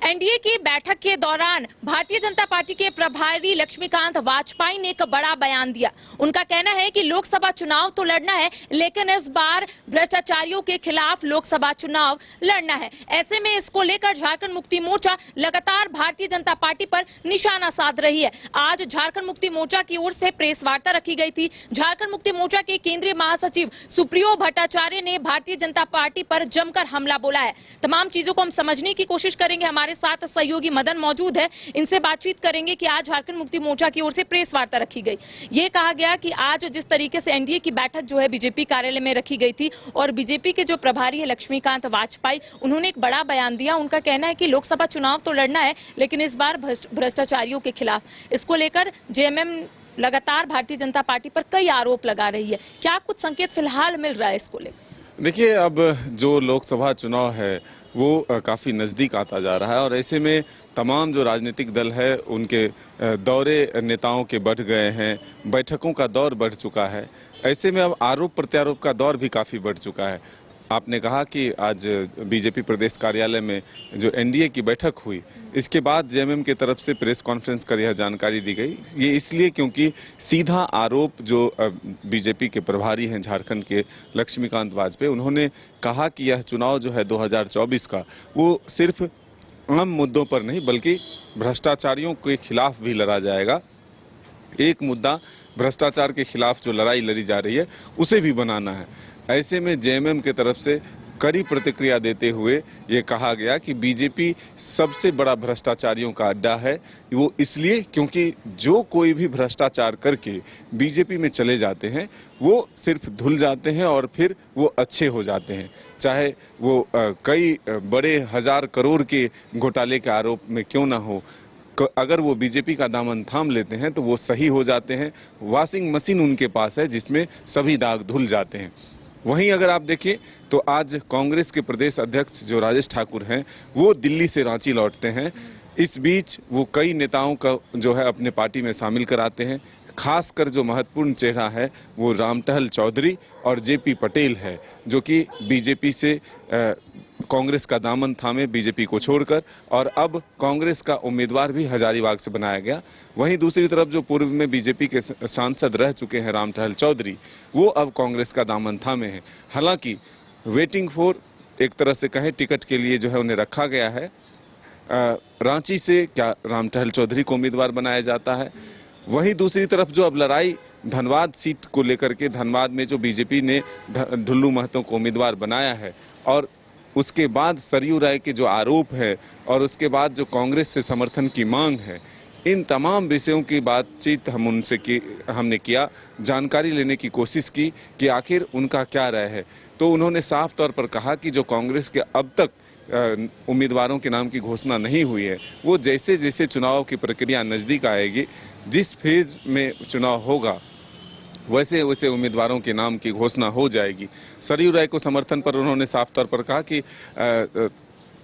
NDA की बैठक के दौरान भारतीय जनता पार्टी के प्रभारी लक्ष्मीकांत वाजपेयी ने एक बड़ा बयान दिया। उनका कहना है कि लोकसभा चुनाव तो लड़ना है, लेकिन इस बार भ्रष्टाचारियों के खिलाफ लोकसभा चुनाव लड़ना है। ऐसे में इसको लेकर झारखंड मुक्ति मोर्चा लगातार भारतीय जनता पार्टी पर निशाना साध रही है। आज झारखंड मुक्ति मोर्चा की ओर से प्रेस वार्ता रखी गई थी। झारखंड मुक्ति मोर्चा के केंद्रीय महासचिव सुप्रियो भट्टाचार्य ने भारतीय जनता पार्टी पर जमकर हमला बोला है। तमाम चीजों को हम समझने की कोशिश करेंगे। हमारे साथ सहयोगी मदन मौजूद है, इनसे बातचीत करेंगे कि आज झारखंड मुक्ति मोर्चा की ओर से प्रेस वार्ता रखी गई। ये कहा गया कि आज जिस तरीके से एनडीए की बैठक जो है बीजेपी कार्यालय में रखी गई थी और बीजेपी के जो प्रभारी है लक्ष्मीकांत वाजपेयी, उन्होंने एक बड़ा बयान दिया। उनका कहना है कि लोकसभा चुनाव तो लड़ना है, लेकिन इस बार भ्रष्टाचारियों के खिलाफ। इसको लेकर जेएमएम लगातार भारतीय जनता पार्टी पर कई आरोप लगा रही है। क्या कुछ संकेत फिलहाल मिल रहा है इसको लेकर? देखिए, अब जो लोकसभा चुनाव है वो काफ़ी नज़दीक आता जा रहा है और ऐसे में तमाम जो राजनीतिक दल है उनके दौरे नेताओं के बढ़ गए हैं, बैठकों का दौर बढ़ चुका है। ऐसे में अब आरोप प्रत्यारोप का दौर भी काफ़ी बढ़ चुका है। आपने कहा कि आज बीजेपी प्रदेश कार्यालय में जो एनडीए की बैठक हुई, इसके बाद जेएमएम की तरफ से प्रेस कॉन्फ्रेंस कर यह जानकारी दी गई। ये इसलिए क्योंकि सीधा आरोप जो बीजेपी के प्रभारी हैं झारखंड के लक्ष्मीकांत वाजपेयी, उन्होंने कहा कि यह चुनाव जो है 2024 का, वो सिर्फ आम मुद्दों पर नहीं बल्कि भ्रष्टाचारियों के खिलाफ भी लड़ा जाएगा। एक मुद्दा भ्रष्टाचार के खिलाफ जो लड़ाई लड़ी जा रही है उसे भी बनाना है। ऐसे में जेएमएम की तरफ से कड़ी प्रतिक्रिया देते हुए ये कहा गया कि बीजेपी सबसे बड़ा भ्रष्टाचारियों का अड्डा है। वो इसलिए क्योंकि जो कोई भी भ्रष्टाचार करके बीजेपी में चले जाते हैं वो सिर्फ धुल जाते हैं और फिर वो अच्छे हो जाते हैं। चाहे वो कई बड़े 1000 करोड़ के घोटाले के आरोप में क्यों ना हो, अगर वो बीजेपी का दामन थाम लेते हैं तो वो सही हो जाते हैं। वॉशिंग मशीन उनके पास है जिसमें सभी दाग धुल जाते हैं। वहीं अगर आप देखिए तो आज कांग्रेस के प्रदेश अध्यक्ष जो राजेश ठाकुर हैं वो दिल्ली से रांची लौटते हैं। इस बीच वो कई नेताओं का जो है अपने पार्टी में शामिल कराते हैं। खासकर जो महत्वपूर्ण चेहरा है वो रामटहल चौधरी और जेपी पटेल है, जो कि बीजेपी से कांग्रेस का दामन थामे बीजेपी को छोड़कर, और अब कांग्रेस का उम्मीदवार भी हजारीबाग से बनाया गया। वहीं दूसरी तरफ जो पूर्व में बीजेपी के सांसद रह चुके हैं रामटहल चौधरी, वो अब कांग्रेस का दामन थामे हैं। हालांकि वेटिंग फॉर एक तरह से कहें टिकट के लिए जो है उन्हें रखा गया है। रांची से क्या रामटहल चौधरी को उम्मीदवार बनाया जाता है। वहीं दूसरी तरफ जो अब लड़ाई धनबाद सीट को लेकर के, धनबाद में जो बीजेपी ने ढुल्लू महतो को उम्मीदवार बनाया है और उसके बाद सरयू राय के जो आरोप है और उसके बाद जो कांग्रेस से समर्थन की मांग है, इन तमाम विषयों की बातचीत हमने किया, जानकारी लेने की कोशिश की कि आखिर उनका क्या राय है। तो उन्होंने साफ तौर पर कहा कि जो कांग्रेस के अब तक उम्मीदवारों के नाम की घोषणा नहीं हुई है, वो जैसे जैसे चुनाव की प्रक्रिया नज़दीक आएगी, जिस फेज में चुनाव होगा वैसे वैसे उम्मीदवारों के नाम की घोषणा हो जाएगी। सरयू राय को समर्थन पर उन्होंने साफ तौर पर कहा कि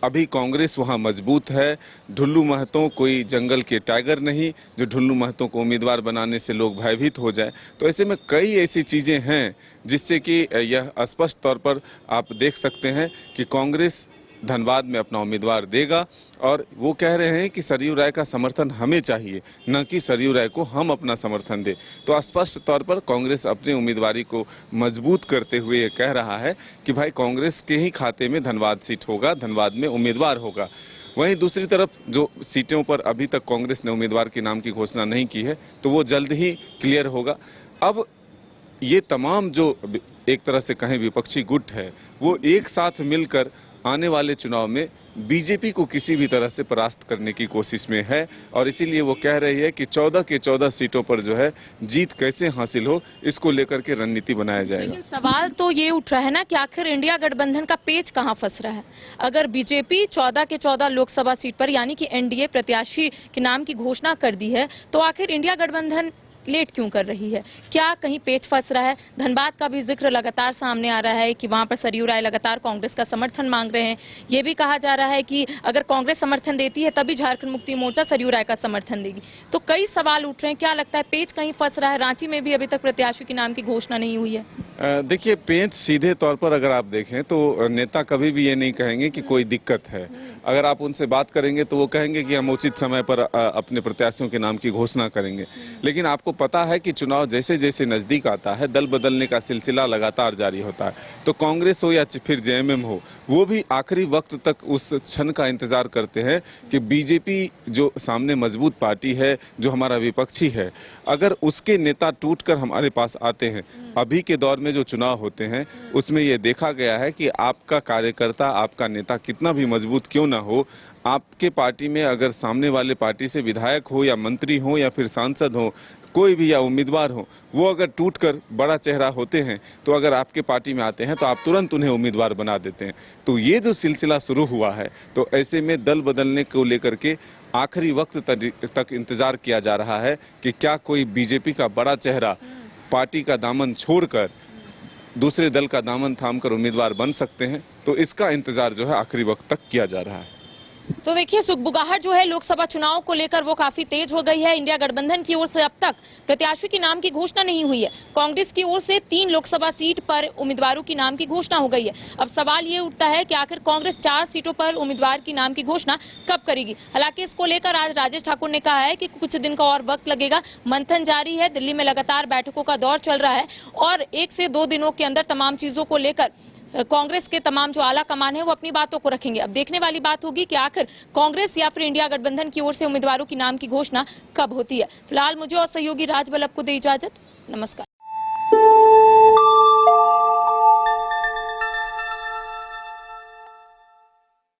अभी कांग्रेस वहाँ मजबूत है। ढुल्लू महतो कोई जंगल के टाइगर नहीं जो ढुल्लू महतो को उम्मीदवार बनाने से लोग भयभीत हो जाए। तो ऐसे में कई ऐसी चीज़ें हैं जिससे कि यह स्पष्ट तौर पर आप देख सकते हैं कि कांग्रेस धनबाद में अपना उम्मीदवार देगा और वो कह रहे हैं कि सरयू राय का समर्थन हमें चाहिए, न कि सरयू राय को हम अपना समर्थन दें। तो स्पष्ट तौर पर कांग्रेस अपनी उम्मीदवारी को मजबूत करते हुए ये कह रहा है कि भाई कांग्रेस के ही खाते में धनबाद सीट होगा, धनबाद में उम्मीदवार होगा। वहीं दूसरी तरफ जो सीटों पर अभी तक कांग्रेस ने उम्मीदवार के नाम की घोषणा नहीं की है तो वो जल्द ही क्लियर होगा। अब ये तमाम जो एक तरह से कहें विपक्षी गुट है वो एक साथ मिलकर आने वाले चुनाव में बीजेपी को किसी भी तरह से परास्त करने की कोशिश में है और इसीलिए वो कह रही है कि 14 के 14 सीटों पर जो है जीत कैसे हासिल हो, इसको लेकर के रणनीति बनाया जाएगा। लेकिन सवाल तो ये उठ रहा है ना कि आखिर इंडिया गठबंधन का पेच कहां फंस रहा है। अगर बीजेपी 14 के 14 लोकसभा सीट पर यानी कि एनडीए प्रत्याशी के नाम की घोषणा कर दी है, तो आखिर इंडिया गठबंधन लेट क्यों कर रही है? क्या कहीं पेच फंस रहा है? धनबाद का भी जिक्र लगातार सामने आ रहा है कि वहां पर सरयू राय लगातार कांग्रेस का समर्थन मांग रहे हैं। ये भी कहा जा रहा है कि अगर कांग्रेस समर्थन देती है तभी झारखंड मुक्ति मोर्चा सरयू राय का समर्थन देगी। तो कई सवाल उठ रहे हैं। क्या लगता है पेच कहीं फंस रहा है? रांची में भी अभी तक प्रत्याशी के नाम की घोषणा नहीं हुई है। देखिए, पेंच सीधे तौर पर अगर आप देखें तो नेता कभी भी ये नहीं कहेंगे कि कोई दिक्कत है। अगर आप उनसे बात करेंगे तो वो कहेंगे कि हम उचित समय पर अपने प्रत्याशियों के नाम की घोषणा करेंगे। लेकिन आपको पता है कि चुनाव जैसे जैसे नज़दीक आता है, दल बदलने का सिलसिला लगातार जारी होता है। तो कांग्रेस हो या फिर जेएमएम हो, वो भी आखिरी वक्त तक उस क्षण का इंतजार करते हैं कि बीजेपी जो सामने मजबूत पार्टी है, जो हमारा विपक्षी है, अगर उसके नेता टूटकर हमारे पास आते हैं। अभी के दौर में जो चुनाव होते हैं उसमें ये देखा गया है कि आपका कार्यकर्ता, आपका नेता कितना भी मजबूत क्यों ना हो, आपके पार्टी में अगर सामने वाले पार्टी से विधायक हो या मंत्री हो या फिर सांसद हो, कोई भी या उम्मीदवार हो, वो अगर टूटकर बड़ा चेहरा होते हैं तो अगर आपके पार्टी में आते हैं तो आप तुरंत उन्हें उम्मीदवार बना देते हैं। तो ये जो सिलसिला शुरू हुआ है, तो ऐसे में दल बदलने को लेकर के आखिरी वक्त तक इंतजार किया जा रहा है कि क्या कोई बीजेपी का बड़ा चेहरा पार्टी का दामन छोड़कर दूसरे दल का दामन थामकर उम्मीदवार बन सकते हैं। तो इसका इंतजार जो है आखिरी वक्त तक किया जा रहा है। तो देखिए, सुगबुगाहट जो है लोकसभा चुनाव को लेकर वो काफी तेज हो गई है। इंडिया गठबंधन की ओर से अब तक प्रत्याशी के नाम की घोषणा नहीं हुई है। कांग्रेस की ओर से 3 लोकसभा सीट पर उम्मीदवारों की नाम की घोषणा हो गई है। अब सवाल ये उठता है कि आखिर कांग्रेस 4 सीटों पर उम्मीदवार की नाम की घोषणा कब करेगी। हालांकि इसको लेकर आज राजेश ठाकुर ने कहा है कि कुछ दिन का और वक्त लगेगा, मंथन जारी है, दिल्ली में लगातार बैठकों का दौर चल रहा है और 1 से 2 दिनों के अंदर तमाम चीजों को लेकर कांग्रेस के तमाम जो आला कमान है वो अपनी बातों को रखेंगे। अब देखने वाली बात होगी कि आखिर कांग्रेस या फिर इंडिया गठबंधन की ओर से उम्मीदवारों की नाम की घोषणा कब होती है। फिलहाल मुझे और सहयोगी राज बल्लभ को दे इजाजत। नमस्कार।